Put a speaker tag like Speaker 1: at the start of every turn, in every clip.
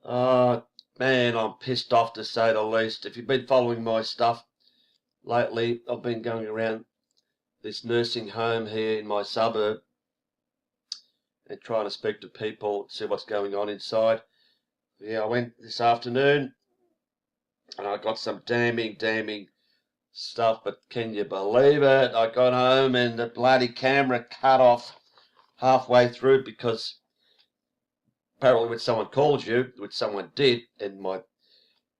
Speaker 1: Man, I'm pissed off to say the least. If you've been following my stuff lately, I've been going around this nursing home here in my suburb and trying to speak to people, see what's going on inside. Yeah, I went this afternoon and I got some damning stuff, but can you believe it? I got home and the bloody camera cut off halfway through because apparently when someone calls you, which someone did, and my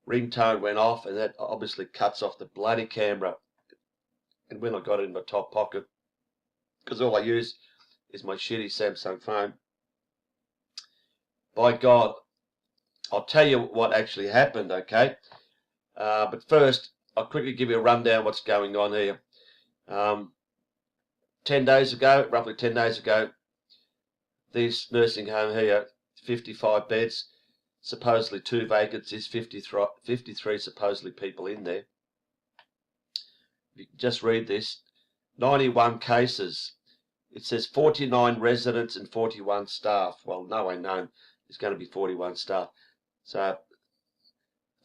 Speaker 1: ringtone went off, and that obviously cuts off the bloody camera. And when I got it in my top pocket, because all I use is my shitty Samsung phone, by God, I'll tell you what actually happened, okay? But first, I'll quickly give you a rundown what's going on here. 10 days ago, roughly 10 days ago, this nursing home here, 55 beds, supposedly 2 vacancies, 53 supposedly people in there. You can just read this. 91 cases. It says 49 residents and 41 staff. Well, no one known there's going to be 41 staff. So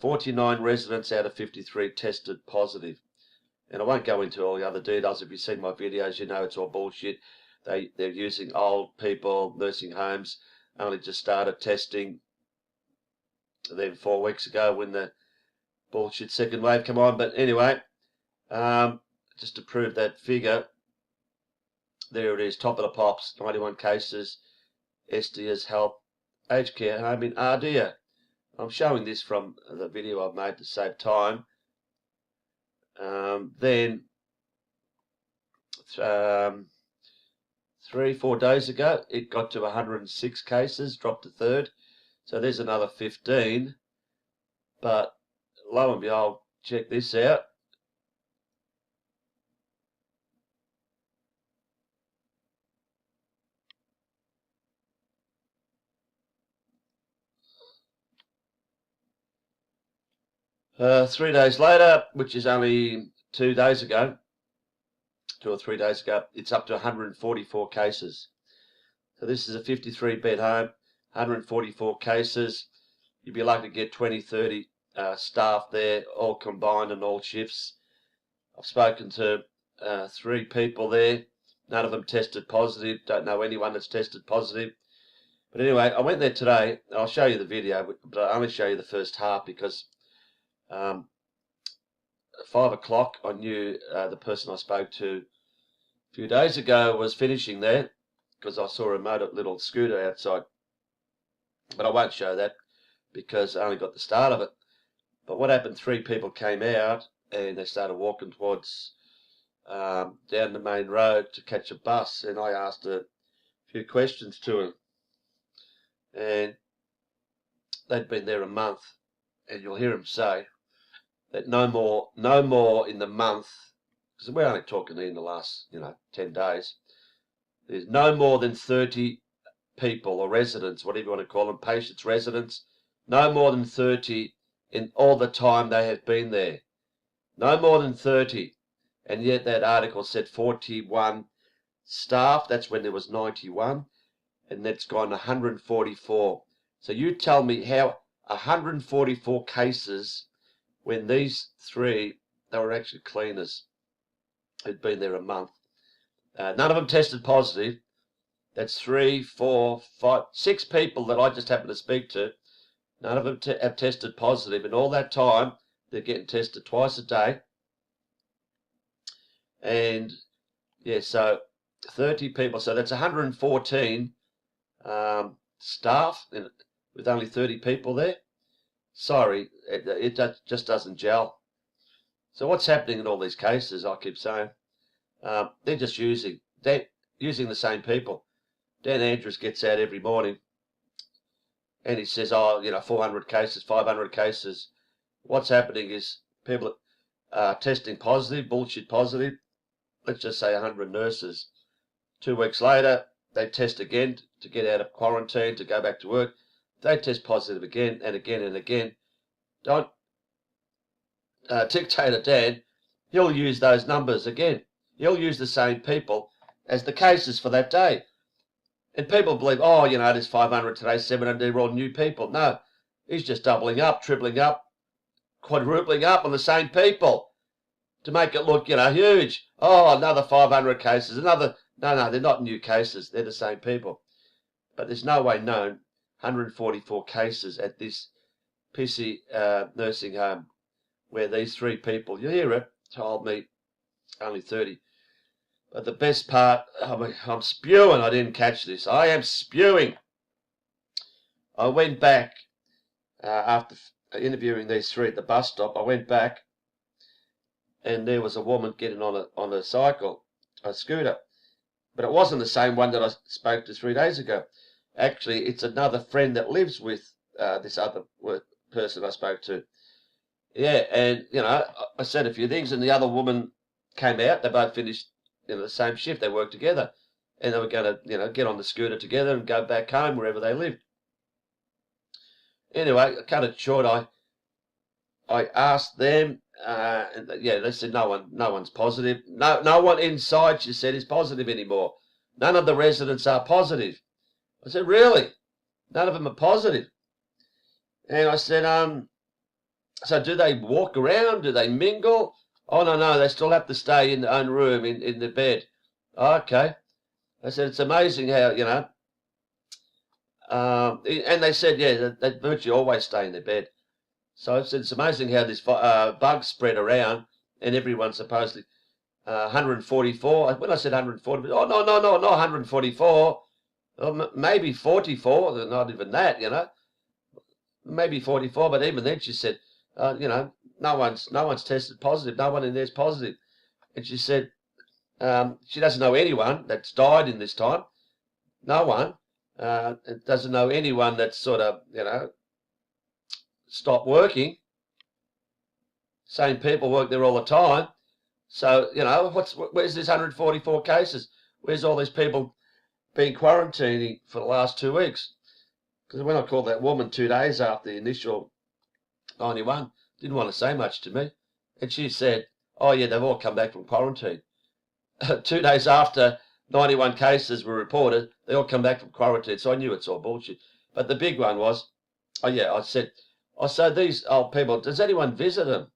Speaker 1: 49 residents out of 53 tested positive. And I won't go into all the other details. If you've seen my videos, you know it's all bullshit. They're using old people, nursing homes. Only just started testing then 4 weeks ago when the bullshit second wave came on. But anyway, just to prove that figure, there it is, top of the pops, 91 cases, Estia's Health Aged Care Home in Ardea. I'm showing this from the video I've made to save time. Then 3-4 days ago, it got to 106 cases, dropped to third. So there's another 15. But lo and behold, check this out. Three days later, which is only 2 days ago, 2 or 3 days ago, it's up to 144 cases. So this is a 53-bed home, 144 cases. You'd be lucky to get 20, 30 staff there, all combined and all shifts. I've spoken to 3 people there. None of them tested positive. Don't know anyone that's tested positive. But anyway, I went there today. I'll show you the video, but I'll only show you the first half because 5 o'clock, I knew the person I spoke to a few days ago was finishing there because I saw a motor little scooter outside. But I won't show that because I only got the start of it. But what happened, 3 people came out and they started walking towards down the main road to catch a bus, and I asked a few questions to them. And they'd been there a month, and you'll hear them say that no more in the month, because we're only talking in the last 10 days, there's no more than 30 people or residents, whatever you want to call them, patients, residents, no more than 30 in all the time they have been there. No more than 30. And yet that article said 41 staff. That's when there was 91. And that's gone 144. So you tell me how 144 cases when these 3, they were actually cleaners who'd been there a month. None of them tested positive. That's 3, 4, 5, 6 people that I just happened to speak to. None of them have tested positive. And all that time, they're getting tested twice a day. And, yeah, so 30 people. So that's 114 staff with only 30 people there. Sorry, it just doesn't gel. So what's happening in all these cases, I keep saying, they're using the same people. Dan Andrews gets out every morning and he says, 400 cases, 500 cases. What's happening is people are testing positive, bullshit positive. Let's just say 100 nurses. 2 weeks later, they test again to get out of quarantine, to go back to work. They test positive again and again and again. Don't dictator Dan, he'll use those numbers again. He'll use the same people as the cases for that day. And people believe, there's 500 today, 700, they're all new people. No, He's just doubling up, tripling up, quadrupling up on the same people to make it look, huge. Oh, another 500 cases, another. No, they're not new cases. They're the same people. But there's no way known 144 cases at this pissy nursing home where these 3 people, you hear it, told me only 30. But the best part, I'm spewing. I didn't catch this. I am spewing. I went back after interviewing these 3 at the bus stop. I went back, and there was a woman getting on a cycle, a scooter. But it wasn't the same one that I spoke to 3 days ago. Actually, it's another friend that lives with this other person I spoke to. Yeah, and, I said a few things, and the other woman came out. They both finished the same shift. They worked together, and they were going to, get on the scooter together and go back home wherever they lived. Anyway, I cut it short. I asked them, and they said no one's positive. No one inside, she said, is positive anymore. None of the residents are positive. I said, really? None of them are positive? And I said, so do they walk around? Do they mingle? Oh, no, they still have to stay in their own room, in their bed. Oh, okay. I said, it's amazing how, and they said, yeah, they virtually always stay in their bed. So I said, it's amazing how this bug spread around, and everyone supposedly 144. When I said 140, oh, no, not 144. Maybe 44, not even that, Maybe 44, but even then she said, no one's tested positive. No one in there's positive. And she said she doesn't know anyone that's died in this time. No one. Doesn't know anyone that's sort of, stopped working. Same people work there all the time. So, where's this 144 cases? Where's all these people been quarantining for the last 2 weeks? Because when I called that woman 2 days after the initial 91, didn't want to say much to me. And she said, oh, yeah, they've all come back from quarantine. 2 days after 91 cases were reported, they all come back from quarantine. So I knew it's all bullshit. But the big one was, I said, so these old people, does anyone visit them?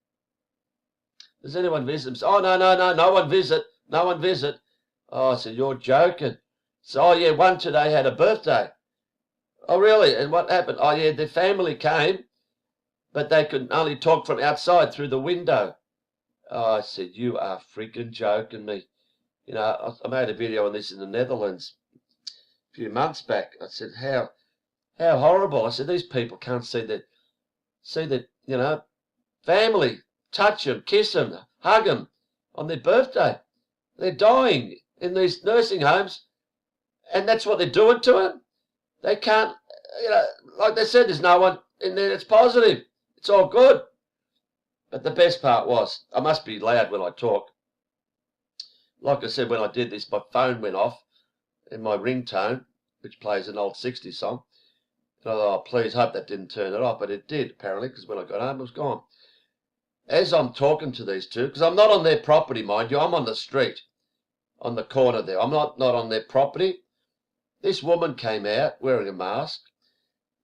Speaker 1: Does anyone visit them? Oh, no one visit. No one visit. Oh, I said, you're joking. So, oh, yeah, one today had a birthday. Oh, really? And what happened? Oh, yeah, their family came, but they could only talk from outside through the window. Oh, I said, you are freaking joking me. I made a video on this in the Netherlands a few months back. I said, how horrible. I said, these people can't see that, family, touch them, kiss them, hug them on their birthday. They're dying in these nursing homes, and that's what they're doing to them. They can't, like they said, there's no one in there that's positive. It's all good. But the best part was, I must be loud when I talk. Like I said, when I did this, my phone went off and my ringtone, which plays an old 60s song. And I thought, oh, please hope that didn't turn it off. But it did, apparently, because when I got home, it was gone. As I'm talking to these two, because I'm not on their property, mind you, I'm on the street, on the corner there. I'm not on their property. This woman came out wearing a mask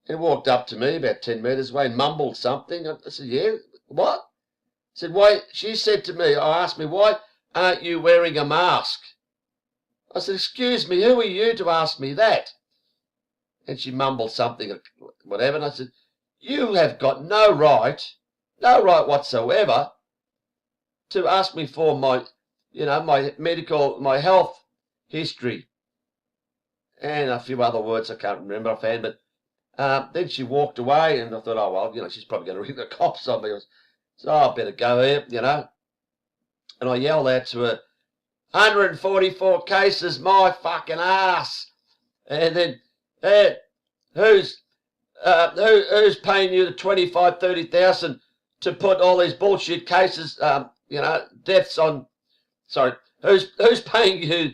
Speaker 1: and walked up to me about 10 metres away and mumbled something. I said, yeah, what? I said, why? She said to me, I asked me, why aren't you wearing a mask? I said, excuse me, who are you to ask me that? And she mumbled something, whatever. And I said, you have got no right whatsoever to ask me for my health history. And a few other words I can't remember offhand, but then she walked away, and I thought, oh, well, she's probably going to ring the cops on me. So I better go here, And I yelled out to her, 144 cases, my fucking ass. And then, hey, who's paying you the 25,000, 30,000 to put all these bullshit cases, deaths on? Sorry, who's paying you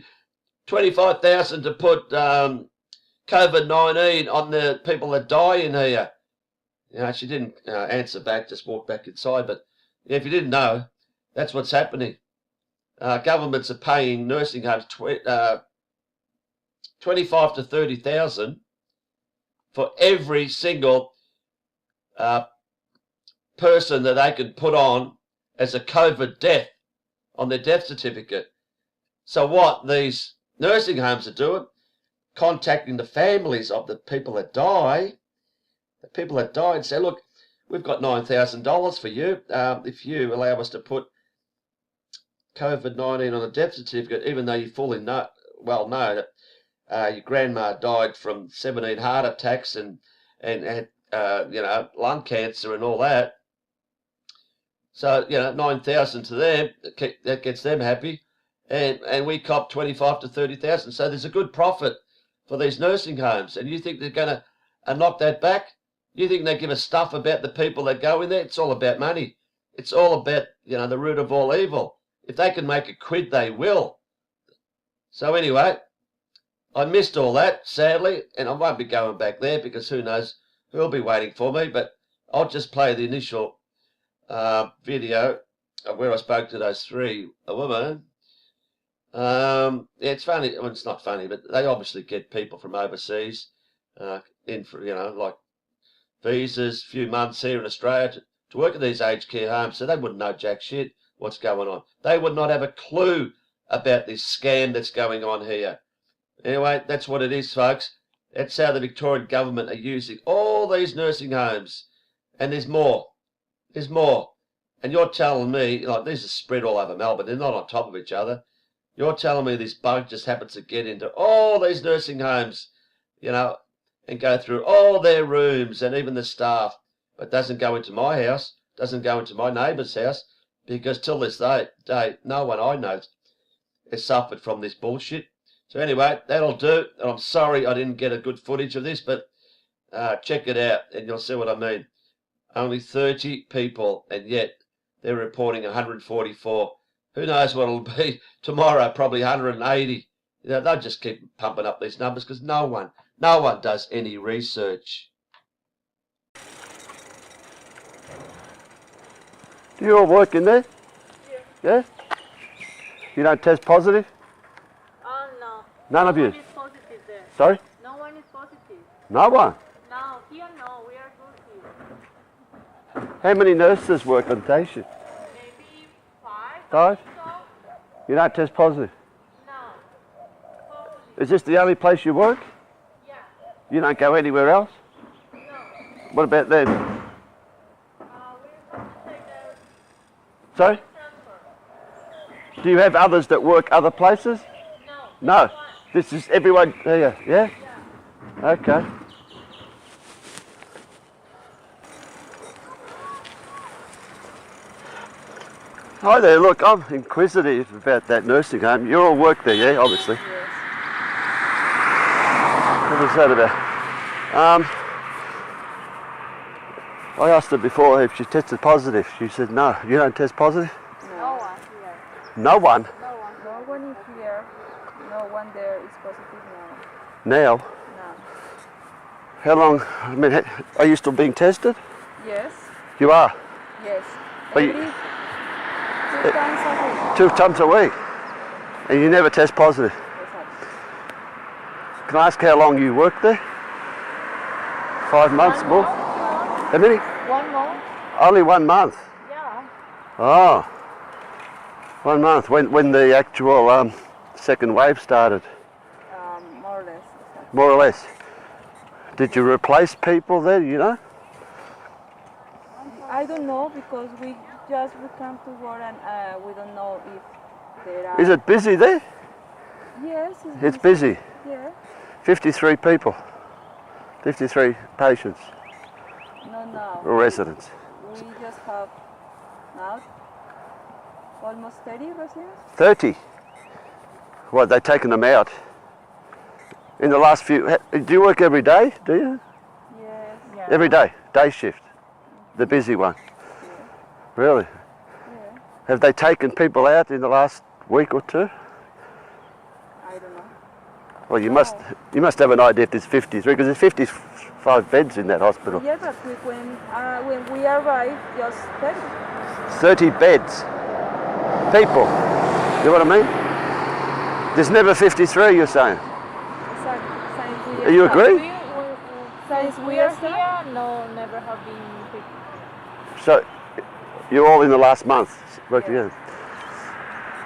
Speaker 1: 25,000 to put COVID-19 on the people that die in here? She didn't answer back, just walked back inside. But if you didn't know, that's what's happening. Governments are paying nursing homes 25 to 30,000 for every single person that they could put on as a COVID death on their death certificate. So what these nursing homes are doing, contacting the families of the people that die, and say, look, we've got $9,000 for you if you allow us to put COVID-19 on a death certificate, even though you fully know that your grandma died from 17 heart attacks and had lung cancer and all that. So, $9,000 to them, that gets them happy. And we cop 25 to 30,000. So there's a good profit for these nursing homes. And you think they're going to knock that back? You think they give a stuff about the people that go in there? It's all about money. It's all about, the root of all evil. If they can make a quid, they will. So anyway, I missed all that, sadly, and I won't be going back there because who knows who'll be waiting for me. But I'll just play the initial video where I spoke to those three women. It's funny. Well, it's not funny, but they obviously get people from overseas in for, like visas, few months here in Australia to work at these aged care homes. So they wouldn't know jack shit what's going on. They would not have a clue about this scam that's going on here. Anyway, that's what it is, folks. That's how the Victorian government are using all these nursing homes. And there's more. There's more. And you're telling me, like, these are spread all over Melbourne. They're not on top of each other. You're telling me this bug just happens to get into all these nursing homes, and go through all their rooms and even the staff, but doesn't go into my house, doesn't go into my neighbour's house, because till this day, no one I know has suffered from this bullshit. So anyway, that'll do. And I'm sorry I didn't get a good footage of this, but check it out and you'll see what I mean. Only 30 people, and yet they're reporting 144. Who knows what it'll be tomorrow? Probably 180. They'll just keep pumping up these numbers because no one does any research.
Speaker 2: Do you all work in there? Yeah. You don't test positive?
Speaker 3: No.
Speaker 2: None of you?
Speaker 3: No one is positive there.
Speaker 2: Sorry?
Speaker 3: No one is positive.
Speaker 2: No one?
Speaker 3: No, here no, we are good here.
Speaker 2: How many nurses work on day shift?
Speaker 3: Maybe 5.
Speaker 2: 5?
Speaker 3: So?
Speaker 2: You don't test positive?
Speaker 3: No. Hopefully.
Speaker 2: Is this the only place you work?
Speaker 3: Yeah.
Speaker 2: You don't go anywhere else?
Speaker 3: No.
Speaker 2: What about them?
Speaker 3: We're going to take the
Speaker 2: Sorry?
Speaker 3: transfer.
Speaker 2: Do you have others that work other places?
Speaker 3: No.
Speaker 2: No. This is everyone here, yeah?
Speaker 3: Yeah.
Speaker 2: Okay. Hi there, look, I'm inquisitive about that nursing home. You all work there, yeah, obviously?
Speaker 3: Yes.
Speaker 2: What was that about? I asked her before if she tested positive. She said, no, you don't test positive?
Speaker 3: No one here.
Speaker 2: No one?
Speaker 3: No one is here. No one there is positive now.
Speaker 2: Now?
Speaker 3: No.
Speaker 2: How long, are you still being tested?
Speaker 3: Yes.
Speaker 2: You are?
Speaker 3: Yes.
Speaker 2: But you-
Speaker 3: Every 2 times a week.
Speaker 2: 2 times a week? And you never test positive?
Speaker 3: Exactly.
Speaker 2: Can I ask how long you worked there? 5 months more? How many?
Speaker 3: 1 month.
Speaker 2: Only 1 month?
Speaker 3: Yeah.
Speaker 2: Oh. 1 month, when the actual second wave started?
Speaker 3: More or less.
Speaker 2: More or less. Did you replace people there, you know?
Speaker 3: I don't know because we come to work and we don't know if there are.
Speaker 2: Is it busy there?
Speaker 3: Yes.
Speaker 2: It's busy.
Speaker 3: Yeah.
Speaker 2: 53 people. 53 patients
Speaker 3: No.
Speaker 2: or residents.
Speaker 3: We just have now almost 30 residents.
Speaker 2: 30? What, they've taken them out? In the last few... Do you work every day, do you?
Speaker 3: Yes. Yeah.
Speaker 2: Every day? Day shift? The busy one?
Speaker 3: Yeah.
Speaker 2: Really?
Speaker 3: Yeah.
Speaker 2: Have they taken people out in the last week or 2?
Speaker 3: I don't know.
Speaker 2: Well, you must have an idea if there's 53, because there's 55 beds in that hospital.
Speaker 3: Yeah, but when we arrived, just 30.
Speaker 2: 30 beds. People. You know what I mean? There's never 53, you're saying?
Speaker 3: Exactly.
Speaker 2: You agree?
Speaker 3: Since
Speaker 4: We are here, no, never have been picked.
Speaker 2: So you're all in the last month working
Speaker 3: Yes.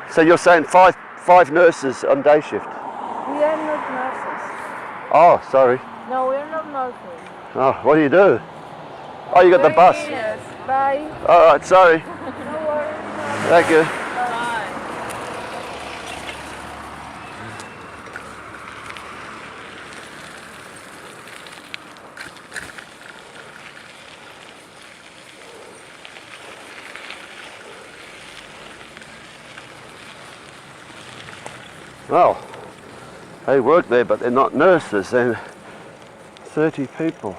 Speaker 2: in. So you're saying five nurses on day shift?
Speaker 3: We are not nurses.
Speaker 2: Oh, sorry.
Speaker 4: No, we are not nurses.
Speaker 2: Oh, what do you do? Oh, you got the bus.
Speaker 3: Yes. Bye.
Speaker 2: All right, sorry.
Speaker 3: No worries.
Speaker 2: Thank you.
Speaker 3: Bye.
Speaker 2: Well, they work there, but they're not nurses. And 30 people.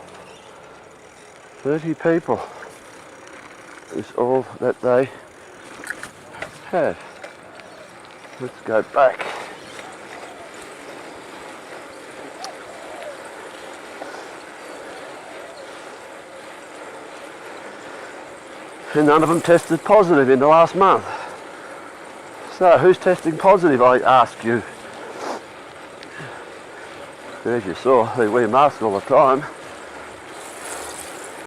Speaker 2: 30 people is all that they have. Let's go back. And none of them tested positive in the last month. So, who's testing positive, I ask you? As you saw, they wear masks all the time.